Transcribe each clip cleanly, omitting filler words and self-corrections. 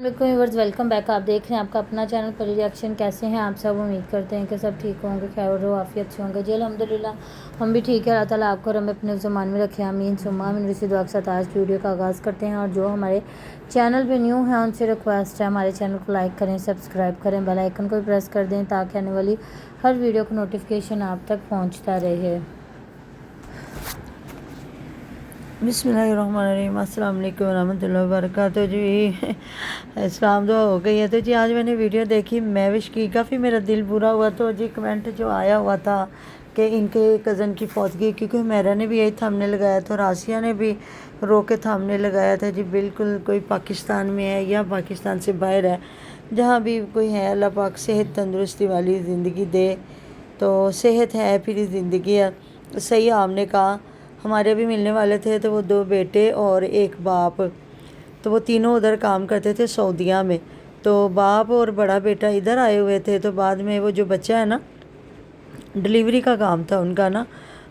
Viewers welcome back. आप देख रहे हैं आपका अपना चैनल पर रिएक्शन। कैसे हैं आप सब? उम्मीद करते हैं कि सब ठीक होंगे, खैर आफियत से होंगे जी। अल्हम्दुलिल्लाह हम भी ठीक है। अल्लाह ताला आपको और हमें अपने ज़मान में रखे, आमीन सुम्मा आमीन। इसी दुआ के साथ आज की वीडियो का आगाज़ करते हैं। और जो हमारे चैनल पे न्यू हैं उनसे रिक्वेस्ट है हमारे चैनल को लाइक करें, सब्सक्राइब करें, बेल आइकन को भी प्रेस कर दें ताकि आने वाली हर वीडियो का नोटिफिकेशन आप तक पहुँचता रहे। बिस्मिल्लाहिर्रहमानिर्रहीम, अस्सलाम वालेकुम रहमतुल्लाहि व बरकातहू जी। इस्लाम दुआ हो गई है। तो जी आज मैंने वीडियो देखी, मैविश की, काफ़ी मेरा दिल बुरा हुआ। तो जी कमेंट जो आया हुआ था कि इनके कज़न की फौतगी, क्योंकि मेरा ने भी यही थामने लगाया था, रासिया ने भी रो के थामने लगाया था जी। बिल्कुल कोई पाकिस्तान में है या पाकिस्तान से बाहर है, जहाँ भी कोई है, अल्लाह पाक सेहत तंदुरुस्ती वाली ज़िंदगी दे। तो सेहत है फिर ज़िंदगी है। सही आपने कहा, हमारे भी मिलने वाले थे तो वो 2 बेटे और 1 बाप, तो वो तीनों उधर काम करते थे सऊदीया में। तो बाप और बड़ा बेटा इधर आए हुए थे। तो बाद में वो जो बच्चा है ना, डिलीवरी का काम था उनका ना,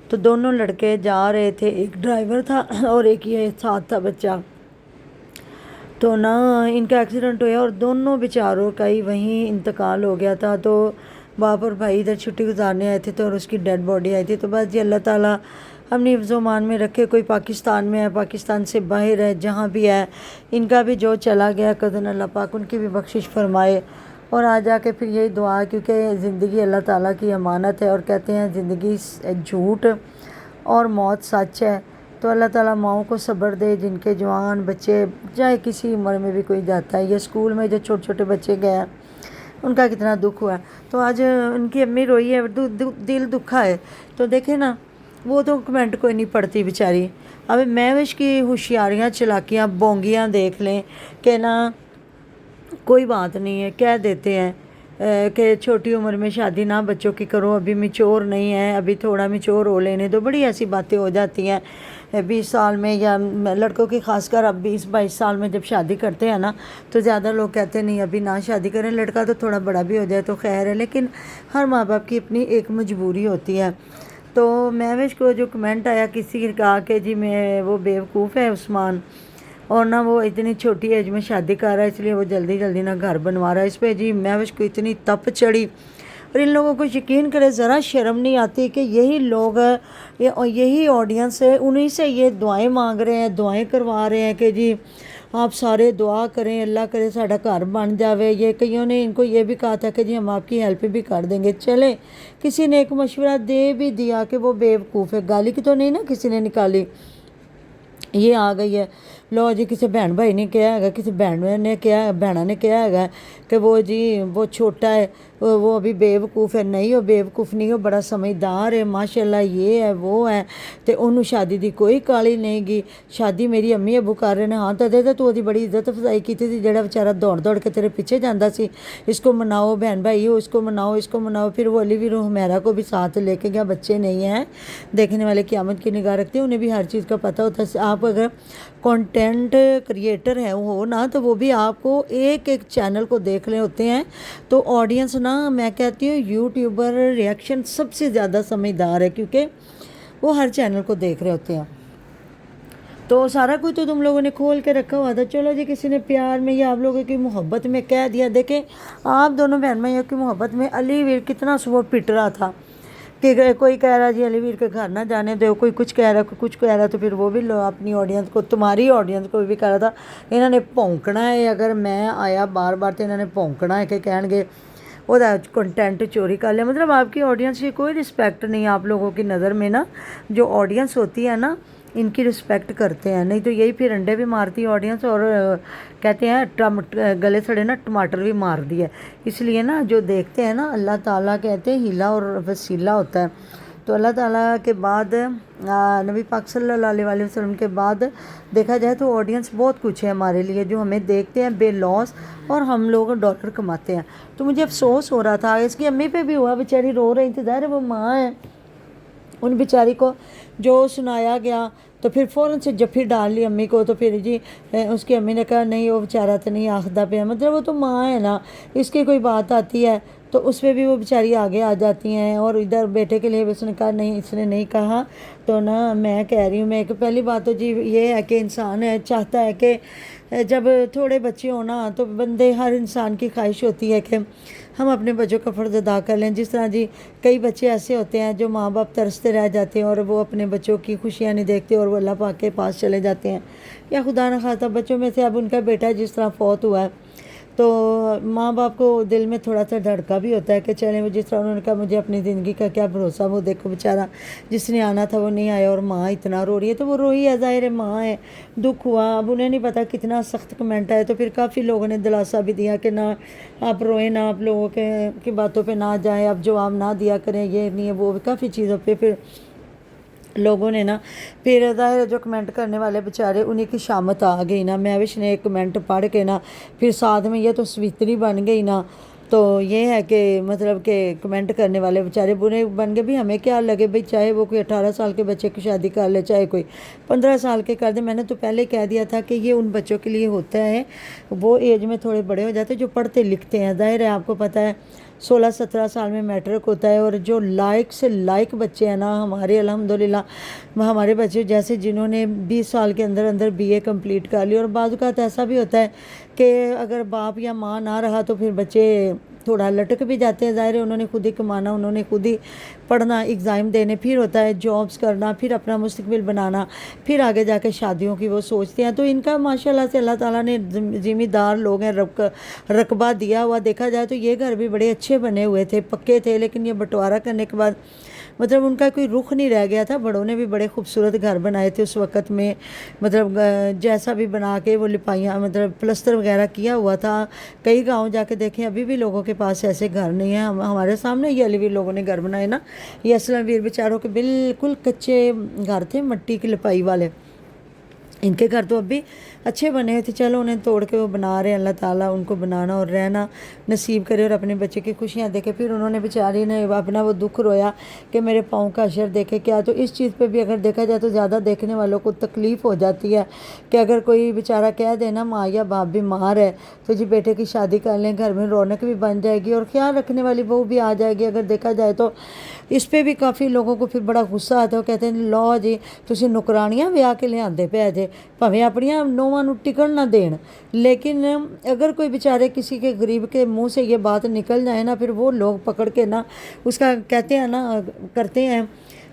तो दोनों लड़के जा रहे थे, एक ड्राइवर था और एक ये साथ था बच्चा। तो ना इनका एक्सीडेंट हुआ और दोनों बेचारों का ही वहीं इंतकाल हो गया था। तो बाप और भाई इधर छुट्टी गुजारने आए थे तो और उसकी डेड बॉडी आई थी। तो बस जी अल्लाह ताला अपनी हिफ्ज़-ओ-मान में रखे। कोई पाकिस्तान में है, पाकिस्तान से बाहर है, जहाँ भी है, इनका भी जो चला गया कदन अल्लाह पाक उनकी भी बख्शिश फरमाए। और आ जाके फिर यही दुआ, क्योंकि ज़िंदगी अल्लाह ताला की अमानत है और कहते हैं ज़िंदगी झूठ और मौत सच है। तो अल्लाह ताला माओं को सब्र दे, जिनके जवान बच्चे चाहे किसी उम्र में भी कोई जाता है, या स्कूल में जो छोटे छोटे बच्चे गए हैं उनका कितना दुख हुआ है। तो आज उनकी अम्मी रोई है, दिल दुखा है। तो देखे ना, वो तो कमेंट कोई नहीं पढ़ती बेचारी। अब महविश की होशियारियाँ चलाकियाँ बोंगियाँ देख लें कि ना कोई बात नहीं है, कह देते हैं कि छोटी उम्र में शादी ना बच्चों की करो, अभी मिच्योर नहीं है, अभी थोड़ा मिच्योर हो लेने दो। बड़ी ऐसी बातें हो जाती हैं 20 साल में, या लड़कों की खासकर अब 20-22 साल में जब शादी करते हैं ना, तो ज़्यादा लोग कहते नहीं अभी ना शादी करें, लड़का तो थोड़ा बड़ा भी हो जाए तो खैर है। लेकिन हर माँ बाप की अपनी एक मजबूरी होती है। तो महविश को जो कमेंट आया किसी ने कहा कि जी मैं वो बेवकूफ़ है उस्मान, और ना वो इतनी छोटी एज में शादी कर रहा है, इसलिए वो जल्दी जल्दी ना घर बनवा रहा है। इस पर जी महविश को इतनी तप चढ़ी। और इन लोगों को यकीन करे, ज़रा शर्म नहीं आती कि यही लोग, यही ऑडियंस है, उन्हीं से ये दुआएं मांग रहे हैं, दुआएं करवा रहे हैं कि जी आप सारे दुआ करें, अल्लाह करे साड़ा घर बन जावे। ये कईयों ने इनको ये भी कहा था कि जी हम आपकी हेल्प भी कर देंगे। चले किसी ने एक मशवरा दे भी दिया कि वो बेवकूफ़ है, गाली की तो नहीं ना किसी ने निकाली। ये आ गई है, लो जी किसी भैन भाई ने कहा है, किसी भैन ने कहा, भैना ने कहा है कि वो जी वो छोटा है, वो अभी बेवकूफ़ है। नहीं, वो बेवकूफ़ नहीं, वो बड़ा समझदार है माशाल्लाह, ये है वो है। तो उन्होंने शादी की कोई काली नहीं गी। शादी मेरी अम्मी अबू कर रहे हैं, हाँ तो दे तू वो बड़ी इज्जत अफजाई की थी, जेड़ा बेचारा दौड़ दौड़ के तेरे पीछे जाता सी। इसको मनाओ बहन भाई हो, इसको मनाओ, इसको मनाओ। फिर वो अली वीर हुमैरा को भी साथ लेके गया। बच्चे नहीं हैं, देखने वाले क़यामत की निगाह रखते हैं, उन्हें भी हर चीज़ का पता होता है। आप अगर कंटेंट क्रिएटर है हो ना, तो वो भी आपको एक एक चैनल को देख रहे होते हैं। तो ऑडियंस ना, मैं कहती हूँ यूट्यूबर रिएक्शन सबसे ज़्यादा समझदार है, क्योंकि वो हर चैनल को देख रहे होते हैं। तो सारा कुछ तो तुम लोगों ने खोल के रखा हुआ था। चलो जी किसी ने प्यार में या आप लोगों की मोहब्बत में कह दिया। देखें आप दोनों बहन भाइयों की मोहब्बत में अली वीर कितना सुबह पिट रहा था कि कोई कह रहा जी अली वीर के घर ना जाने दो, कोई कुछ कह रहा, कोई कुछ कह रहा। तो फिर वो भी अपनी ऑडियंस को, तुम्हारी ऑडियंस को भी कह रहा था इन्होंने भौंकना है, अगर मैं आया बार बार तो इन्होंने भौंकना है कि कहेंगे वो कंटेंट चोरी कर लिया। मतलब आपकी ऑडियंस की कोई रिस्पेक्ट नहीं है आप लोगों की नज़र में ना। जो ऑडियंस होती है ना, इनकी रिस्पेक्ट करते हैं, नहीं तो यही फिर अंडे भी मारती है ऑडियंस, और कहते हैं गले सड़े ना टमाटर भी मार दिए। इसलिए ना जो देखते हैं ना, अल्लाह ताला कहते हैं हीला और वसीला होता है। तो अल्लाह ताला के बाद नबी पाक सल्लल्लाहु अलैहि वसल्लम के बाद देखा जाए तो ऑडियंस बहुत कुछ है हमारे लिए, जो हमें देखते हैं बेलॉस, और हम लोग डॉलर कमाते हैं। तो मुझे अफसोस हो रहा था, इसकी अम्मी पे भी हुआ, बेचारी रो रही थी, ज़ाहिर है वो माँ है, उन बेचारी को जो सुनाया गया تو پھر فوراً سے جفی ڈال لی امی کو. تو پھر جی اس کی امی نے کہا نہیں وہ بیچارہ تو نہیں آخدہ پہ ہے, مطلب وہ تو ماں ہے نا, اس کی کوئی بات آتی ہے تو اس پہ بھی وہ بیچاری آگے آ جاتی ہیں. اور ادھر بیٹے کے لیے بھی اس نے کہا نہیں, اس نے نہیں کہا تو نا میں کہہ رہی ہوں. میں کہ پہلی بات تو جی یہ ہے کہ انسان ہے چاہتا ہے کہ جب تھوڑے بچے ہوں نا تو بندے, ہر انسان کی خواہش ہوتی ہے کہ ہم اپنے بچوں کا فرض ادا کر لیں. جس طرح جی کئی بچے ایسے ہوتے ہیں جو ماں باپ ترستے رہ جاتے ہیں اور وہ اپنے بچوں کی خوشیاں نہیں دیکھتے اور وہ اللہ پاک کے پاس چلے جاتے ہیں, یا خدا نہ خواستہ بچوں میں سے اب ان کا بیٹا جس طرح فوت ہوا ہے تو ماں باپ کو دل میں تھوڑا سا دھڑکا بھی ہوتا ہے کہ چلیں وہ جس طرح انہوں نے کہا مجھے اپنی زندگی کا کیا بھروسہ, وہ دیکھو بیچارہ جس نے آنا تھا وہ نہیں آیا اور ماں اتنا رو رہی ہے. تو وہ روئی ہے, ظاہر ہے ماں ہے, دکھ ہوا. اب انہیں نہیں پتا کتنا سخت کمنٹ آئے. تو پھر کافی لوگوں نے دلاسا بھی دیا کہ نہ آپ روئیں, نہ آپ لوگوں کی باتوں پہ نہ جائیں, آپ جواب نہ دیا کریں, یہ نہیں ہے وہ, کافی چیزوں پہ پھر لوگوں نے نا پھر ظاہر جو کمنٹ کرنے والے بیچارے انہیں کی شامت آ گئی نا. مہوش نے ایک کمنٹ پڑھ کے نا پھر ساتھ میں یہ تو سویتری بن گئی نا. تو یہ ہے کہ مطلب کہ کمنٹ کرنے والے بیچارے برے بن گئے. بھی ہمیں کیا لگے بھئی, چاہے وہ کوئی 18 سال کے بچے کی شادی کر لے, چاہے کوئی 15 سال کے کر دے. میں نے تو پہلے کہہ دیا تھا کہ یہ ان بچوں کے لیے ہوتا ہے, وہ ایج میں تھوڑے بڑے ہو جاتے ہیں جو پڑھتے لکھتے ہیں. ظاہر ہے آپ کو پتہ ہے 16-17 سال میں میٹرک ہوتا ہے, اور جو لائق سے لائق بچے ہیں نا ہمارے الحمدللہ, ہمارے بچے جیسے جنہوں نے 20 سال کے اندر اندر BA کمپلیٹ کر لی. اور بعض اوقات ایسا بھی ہوتا ہے کہ اگر باپ یا ماں نہ رہا تو پھر بچے تھوڑا لٹک بھی جاتے ہیں. ظاہر ہے انہوں نے خود ہی کمانا, انہوں نے خود ہی پڑھنا, ایگزام دینے, پھر ہوتا ہے جابس کرنا, پھر اپنا مستقبل بنانا, پھر آگے جا کے شادیوں کی وہ سوچتے ہیں. تو ان کا ماشاءاللہ سے اللہ تعالیٰ نے ذمہ دار لوگ ہیں, رقبہ دیا ہوا. دیکھا جائے تو یہ گھر بھی بڑے اچھے بنے ہوئے تھے, پکے تھے, لیکن یہ بٹوارہ کرنے کے بعد مطلب ان کا کوئی رخ نہیں رہ گیا تھا. بڑوں نے بھی بڑے خوبصورت گھر بنائے تھے اس وقت میں, مطلب جیسا بھی بنا کے وہ لپائیاں مطلب پلستر وغیرہ کیا ہوا تھا. کئی گاؤں جا کے دیکھیں ابھی بھی لوگوں کے پاس ایسے گھر نہیں ہیں. ہمارے سامنے یہ علی ویر لوگوں نے گھر بنائے نا, یہ اسلم ویر بیچاروں کے بالکل کچے گھر تھے, مٹی کی لپائی والے. ان کے گھر تو اب بھی اچھے بنے ہوئے تھے. چلو انہیں توڑ کے وہ بنا رہے ہیں, اللہ تعالیٰ ان کو بنانا اور رہنا نصیب کرے اور اپنے بچے کی خوشیاں دیکھے. پھر انہوں نے بیچاری نے اپنا وہ دکھ رویا کہ میرے پاؤں کا اشر دیکھے کیا. تو اس چیز پہ بھی اگر دیکھا جائے تو زیادہ دیکھنے والوں کو تکلیف ہو جاتی ہے کہ اگر کوئی بیچارہ کہہ دے نا ماں یا باپ بیمار ہے تو جی بیٹے کی شادی کر لیں, گھر میں رونق بھی بن جائے گی اور خیال رکھنے والی بہو بھی آ جائے گی. اگر دیکھا جائے تو اس پہ بھی کافی لوگوں کو پھر بڑا غصہ آتا ہے. وہ کہتے ہیں لو جی تسی نکرانیاں ویاہ کے لیاندے پے جے, بھاویں اپنیاں نوواں نو ٹکن نہ دین, لیکن اگر کوئی بیچارے کسی کے غریب کے منہ سے یہ بات نکل جائے نا, پھر وہ لوگ پکڑ کے نا اس کا کہتے ہیں نا, کرتے ہیں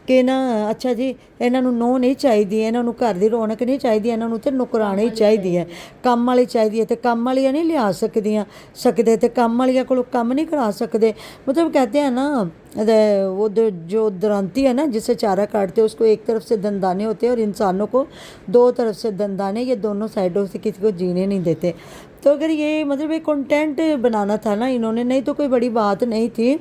کہ نا اچھا جی ਇਹਨਾਂ ਨੂੰ ਨੋ ਨਹੀਂ ਚਾਹੀਦੀ, ਇਹਨਾਂ ਨੂੰ ਘਰ ਦੀ ਰੌਣਕ ਨਹੀਂ ਚਾਹੀਦੀ, ਇਹਨਾਂ ਨੂੰ ਤੇ ਨੁਕਰਾਣੀ ਹੀ ਚਾਹੀਦੀ ਹੈ, ਕੰਮ ਵਾਲੀ ਚਾਹੀਦੀ ਹੈ. ਤੇ ਕੰਮ ਵਾਲੀਆਂ ਨਹੀਂ ਲਿਆ ਸਕਦੇ ਤੇ ਕੰਮ ਵਾਲੀਆਂ ਕੋਲੋਂ ਕੰਮ नहीं करा सकते. मतलब कहते हैं ना वो जो दरांती है ना जिससे चारा काटते हैं उसको एक तरफ से दंदाने होते हैं और इंसानों को दो तरफ से दंदाने, ये दोनों साइडों से किसी को जीने नहीं देते. तो अगर ये मतलब एक कंटेंट बनाना था ना इन्होंने, नहीं तो कोई बड़ी बात नहीं थी.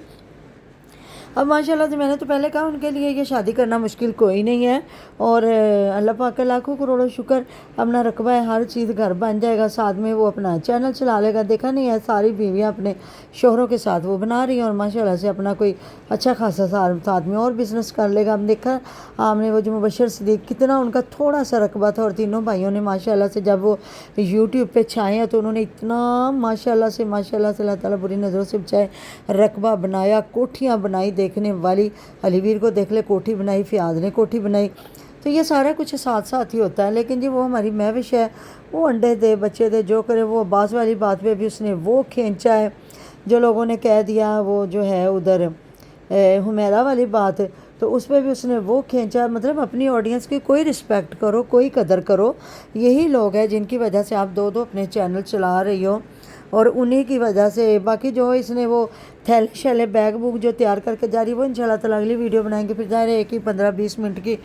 अब माशाल्लाह से मैंने तो पहले कहा उनके लिए ये शादी करना मुश्किल कोई नहीं है. और अल्लाह पाक का लाखों करोड़ों शुक्र, अपना रकबा है, हर चीज़ घर बन जाएगा, साथ में वो अपना चैनल चला लेगा. देखा नहीं है सारी बीवियाँ अपने शोहरों के साथ वो बना रही हैं और माशाल्लाह से अपना कोई अच्छा खासा साथ में और बिज़नेस कर लेगा. हम देखा हमने वो जो मुबशर सिद्दीक कितना उनका थोड़ा सा रकबा था और तीनों भाइयों ने माशाल्लाह से जब वो यूट्यूब पे छाए हैं तो उन्होंने इतना माशाल्लाह से अल्लाह ताला बुरी नज़रों से बचाए रकबा बनाया, कोठियाँ बनाई. देखने वाली अली वीर को देख ले, कोठी बनाई, फियाज ने कोठी बनाई. तो ये सारा कुछ साथ साथ ही होता है. लेकिन जी वो हमारी महविश है, वो अंडे दे बच्चे दे जो करे. वो अब्बास वाली बात पे भी उसने वो खींचा है जो लोगों ने कह दिया, वो जो है उधर हुमैरा वाली बात, तो उस पर भी उसने वो खींचा. मतलब अपनी ऑडियंस की कोई रिस्पेक्ट करो, कोई कदर करो. यही लोग हैं जिनकी वजह से आप दो अपने चैनल चला रही हो और उन्हीं की वजह से. बाकी जो इसने वो थैले शैले बैग बुक जो तैयार करके जा रही है वो इंशाल्लाह ताला अगली वीडियो बनाएंगे. फिर ज़ाहिर है एक ही 15-20 मिनट की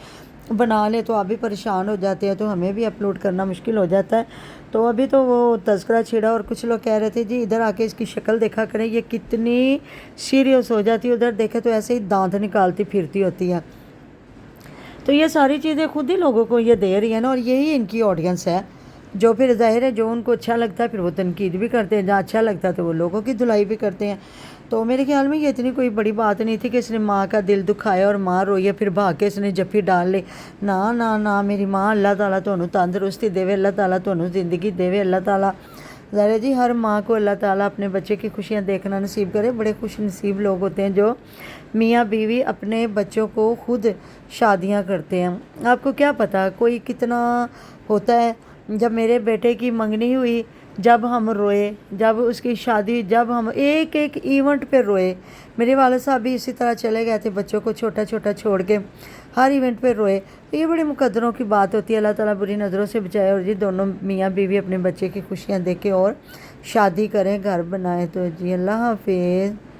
बना ले तो आप भी परेशान हो जाते हैं, तो हमें भी अपलोड करना मुश्किल हो जाता है. तो अभी तो वो तज़किरा छिड़ा और कुछ लोग कह रहे थे जी इधर आके इसकी शक्ल देखा करें, ये कितनी सीरियस हो जाती है, उधर देखे तो ऐसे ही दांत निकालती फिरती होती है. तो ये सारी चीज़ें खुद ही लोगों को ये दे रही है ना, और यही इनकी ऑडियंस है. जो फिर ज़ाहिर है जो उनको अच्छा लगता है फिर वो तनकीद भी करते हैं, जहाँ अच्छा लगता है तो वो लोगों की धुलाई भी करते हैं। तो मेरे ख्याल में ये इतनी कोई बड़ी बात नहीं थी कि इसने माँ का दिल दुखाया और माँ रोई है फिर भाग के इसने जफ्फी डाल ली। ना ना ना, मेरी माँ अल्लाह ताला तुहानू तंदरुस्ती देवे, अल्लाह ताला तुहानू ज़िंदगी देवे, अल्लाह ताला ज़ाहिर जी हर माँ को अल्लाह ताला अपने बच्चे की खुशियाँ देखना नसीब करे। बड़े खुश नसीब लोग होते हैं जो मियाँ बीवी अपने बच्चों को खुद शादियाँ करते हैं। आपको क्या पता कोई कितना होता है। जब मेरे बेटे की मंगनी हुई, जब हम रोए, जब उसकी शादी, जब हम एक एक इवेंट पे रोए। मेरे वाले साहब भी इसी तरह चले गए थे बच्चों को छोटा छोटा छोड़ के, हर इवेंट पे रोए। तो ये बड़ी मुकद्दरों की बात होती है। अल्लाह ताला बुरी नज़रों से बचाए और जी दोनों मियाँ बीवी अपने बच्चे की खुशियाँ देखें और शादी करें, घर बनाएं। तो जी अल्लाह हाफिज़।